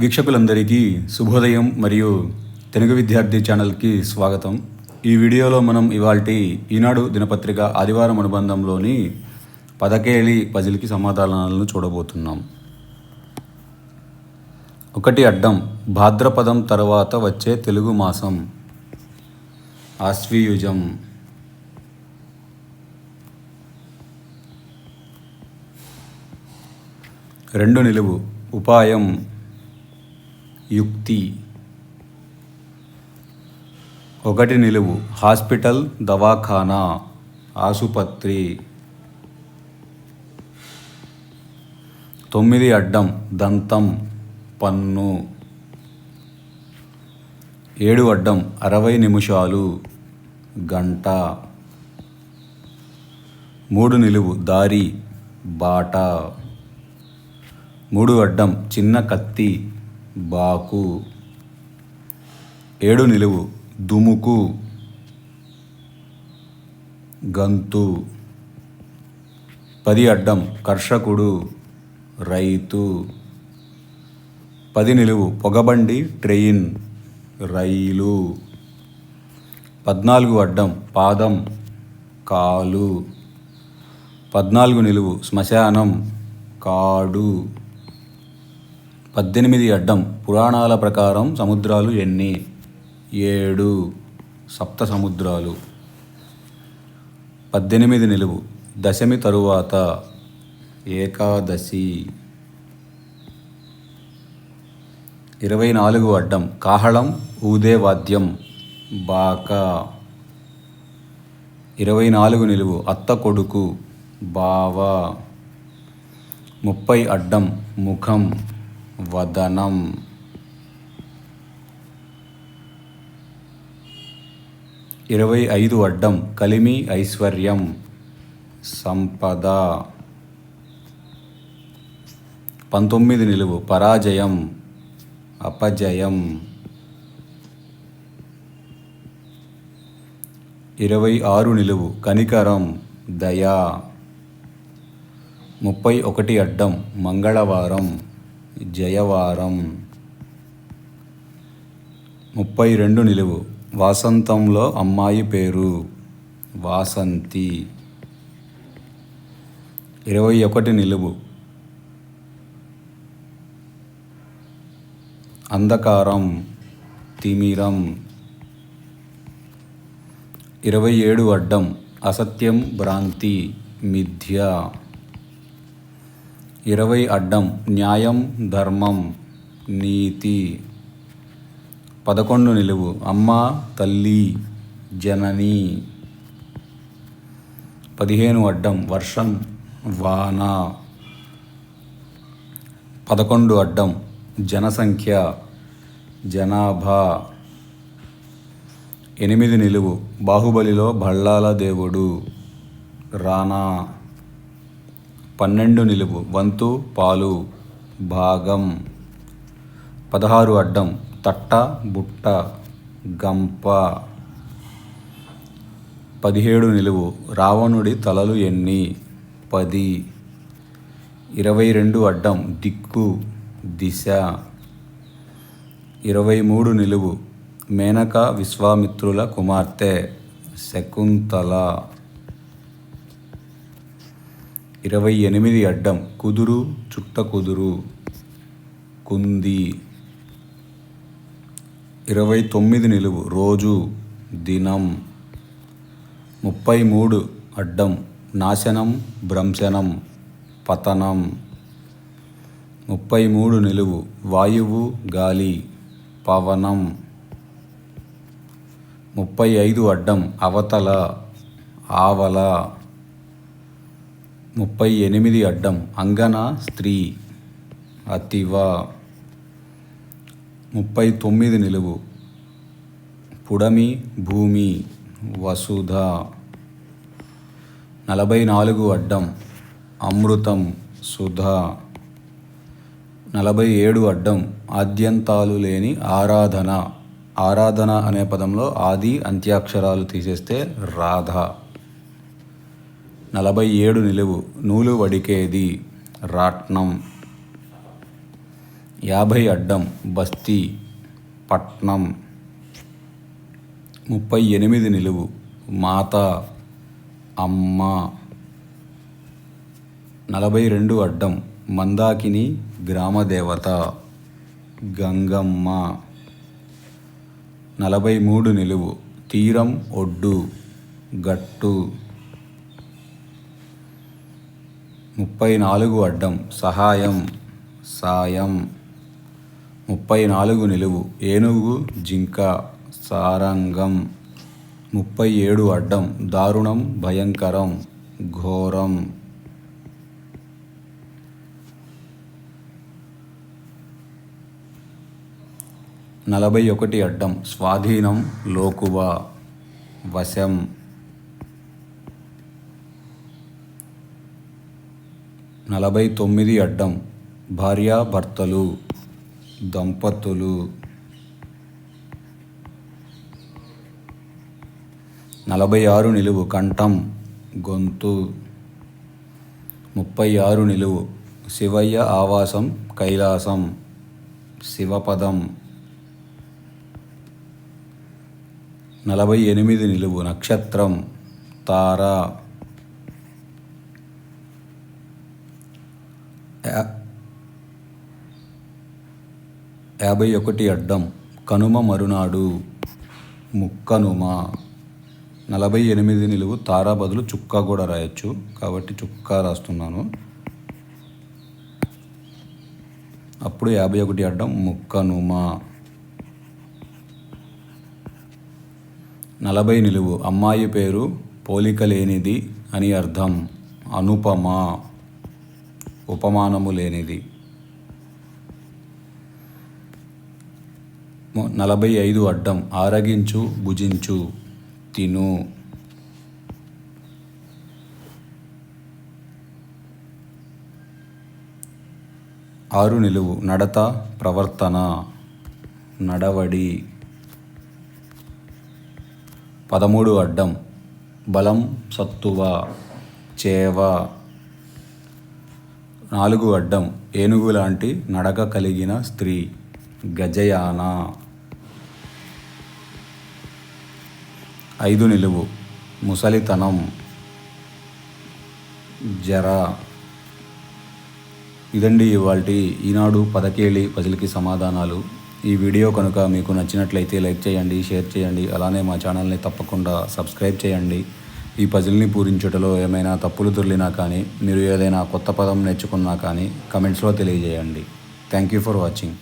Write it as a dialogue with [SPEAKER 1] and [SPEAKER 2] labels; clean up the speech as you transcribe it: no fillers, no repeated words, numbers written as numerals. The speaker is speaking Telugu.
[SPEAKER 1] వీక్షకులందరికీ శుభోదయం మరియు తెలుగు విద్యార్థి ఛానల్కి స్వాగతం. ఈ వీడియోలో మనం ఇవాల్టి ఈనాడు దినపత్రిక ఆదివారం అనుబంధంలోని పదకేలి పజిల్కి సమాధానాలను చూడబోతున్నాం. 1 అడ్డం భాద్రపదం తర్వాత వచ్చే తెలుగు మాసం ఆశ్వీయుజం. 2 నిలువు ఉపాయం యుక్తి. 1 నిలువు హాస్పిటల్ దవాఖానా ఆసుపత్రి. 9 అడ్డం దంతం పన్ను. 7 అడ్డం 60 నిమిషాలు గంట. 3 నిలువు దారి బాట. 3 అడ్డం చిన్న కత్తి బాకు. 7 నిలువు దుముకు గంతు. 10 అడ్డం కర్షకుడు రైతు. 10 నిలువు పొగబండి ట్రైన్ రైలు. 14 అడ్డం పాదం కాలు. 14 నిలువు శ్మశానం కాడు. 18 అడ్డం పురాణాల ప్రకారం సముద్రాలు ఎన్ని? 7 సప్త సముద్రాలు. 18 నిలువు దశమి తరువాత ఏకాదశి. 24 అడ్డం కాహళం ఊదే వాద్యం బాక. 24 నిలువు అత్త కొడుకు బావ. 30 అడ్డం ముఖం వదనం. 25 అడ్డం కలిమి ఐశ్వర్యం సంపద. 19 నిలువు పరాజయం అపజయం. 26 నిలువు కనికరం దయ. 31 అడ్డం మంగళవారం జయవారం. 32 నిలువు వాసంతంలో అమ్మాయి పేరు వాసంతి. 21 నిలువు అంధకారం తిమిరం. 27 అడ్డం అసత్యం భ్రాంతి మిథ్య. 20 అడ్డం న్యాయం ధర్మం నీతి. 11 నిలువు అమ్మ తల్లి జనని. 15 అడ్డం వర్షం వాన. 11 అడ్డం జనసంఖ్య జనాభా. 8 నిలువు బాహుబలిలో భళ్ళాల దేవుడు రానా. 12 నిలువు వంతు పాలు భాగం. 16 అడ్డం తట్ట బుట్ట గంప. 17 నిలువు రావణుడి తలలు ఎన్ని? 10. 22 అడ్డం దిక్కు దిశ. 23 నిలువు మేనక విశ్వామిత్రుల కుమార్తె శకుంతల. 28 అడ్డం కుదురు చుట్ట కుదురు కుంది. 29 నిలువు రోజు దినం. 33 అడ్డం నాశనం భ్రంశనం పతనం. 33 నిలువు వాయువు గాలి పవనం. 35 అడ్డం అవతల ఆవల. 38 అడ్డం అంగన స్త్రీ అతివ. 39 నిలువు పుడమి భూమి వసుధ. 44 అడ్డం అమృతం సుధ. 47 అడ్డం ఆద్యంతాలు లేని ఆరాధన. ఆరాధన అనే పదంలో ఆది అంత్యాక్షరాలు తీసేస్తే రాధ. 47 నిలువు నూలు వడికేది రాట్నం. 50 అడ్డం బస్తీ పట్నం. 38 నిలువు మాత అమ్మ. 42 అడ్డం మందాకిని గ్రామదేవత గంగమ్మ. 43 నిలువు తీరం ఒడ్డు గట్టు. 34 అడ్డం సహాయం సాయం. 34 నిలువు ఏనుగు జింక సారంగం. 37 అడ్డం దారుణం భయంకరం ఘోరం. 41 అడ్డం స్వాధీనం లోకువ వశం. 49 అడ్డం భార్యాభర్తలు దంపతులు. 46 నిలువు కంఠం గొంతు. 36 నిలువు శివయ్య ఆవాసం కైలాసం శివపదం. 48 నిలువు నక్షత్రం తార. 51 అడ్డం కనుమ మరునాడు ముక్కనుమ. 48 నిలువు తారా బదులు చుక్క కూడా రాయొచ్చు కాబట్టి చుక్క రాస్తున్నాను. అప్పుడు 51 అడ్డం ముక్కనుమ. 40 నిలువు అమ్మాయి పేరు పోలిక లేనిది అని అర్థం అనుపమ ఉపమానము లేనిది. 45 అడ్డం ఆరగించు భుజించు తిను. 6 నిలువు నడత ప్రవర్తన నడవడి. 13 అడ్డం బలం సత్తువ చేవ. 4 అడ్డం ఏనుగు లాంటి నడక కలిగిన స్త్రీ గజయాన. 5 నిలువు ముసలితనం జర. ఇదండి ఇవాల్టి ఈనాడు పదకేళి పజిల్కి సమాధానాలు. ఈ వీడియో కనుక మీకు నచ్చినట్లయితే లైక్ చేయండి, షేర్ చేయండి. అలానే మా ఛానల్ని తప్పకుండా సబ్స్క్రైబ్ చేయండి. ఈ పజిల్ని పూరించుటలో ఏమైనా తప్పులు దొర్లినా కానీ, మీరు ఏదైనా కొత్త పదం నేర్చుకున్నా కానీ కమెంట్స్లో తెలియజేయండి. Thank you for watching.